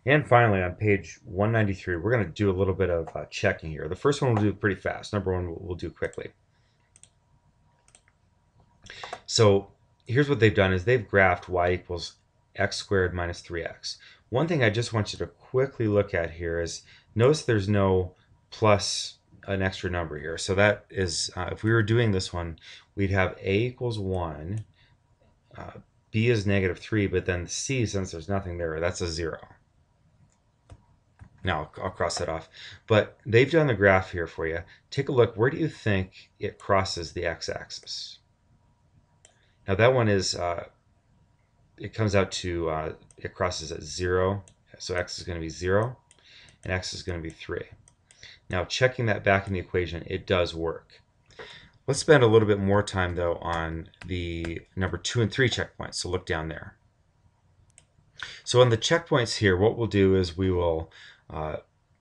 And finally, on page 193, we're going to do a little bit of checking here. The first one we'll do pretty fast. Number one, we'll do quickly. So here's what they've done is they've graphed y equals x squared minus 3x. One thing I just want you to quickly look at here is notice there's no plus an extra number here. So that is, if we were doing this one, we'd have a equals 1, b is negative 3, but then c, since there's nothing there, that's a 0. Now I'll cross that off. But they've done the graph here for you. Take a look. Where do you think it crosses the x-axis? Now that one is, it comes out to, it crosses at 0. So x is going to be 0, and x is going to be 3. Now checking that back in the equation, it does work. Let's spend a little bit more time, though, on the number 2 and 3 checkpoints. So look down there. So on the checkpoints here, what we'll do is we will,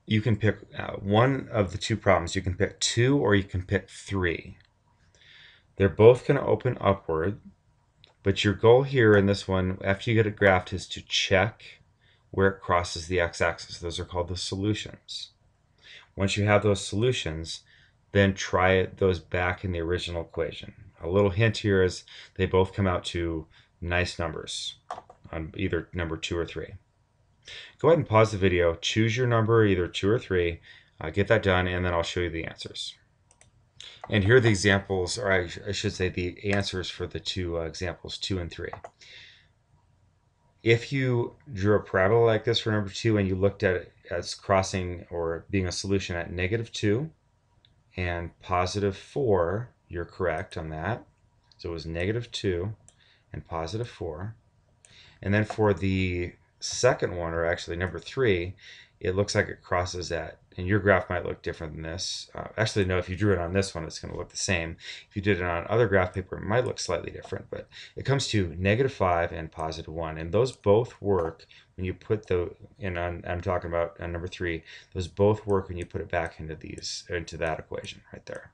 you can pick one of the two problems. You can pick 2 or you can pick 3. They're both going to open upward, but your goal here in this one, after you get it graphed, is to check where it crosses the x-axis. Those are called the solutions. Once you have those solutions, then try those back in the original equation. A little hint here is they both come out to nice numbers on either number 2 or 3. Go ahead and pause the video, choose your number, either 2 or 3, get that done, and then I'll show you the answers. And here are the examples, or I should say the answers for the two examples, 2 and 3. If you drew a parabola like this for number 2 and you looked at it as crossing or being a solution at -2 and +4, you're correct on that. So it was -2 and +4. And then for the second one, or actually number 3, it looks like it crosses at, and your graph might look different than this. Actually, no, if you drew it on this one, it's going to look the same. If you did it on other graph paper, it might look slightly different, but it comes to -5 and +1. And those both work when you put the, and I'm talking about on number 3, those both work when you put it back into that equation right there.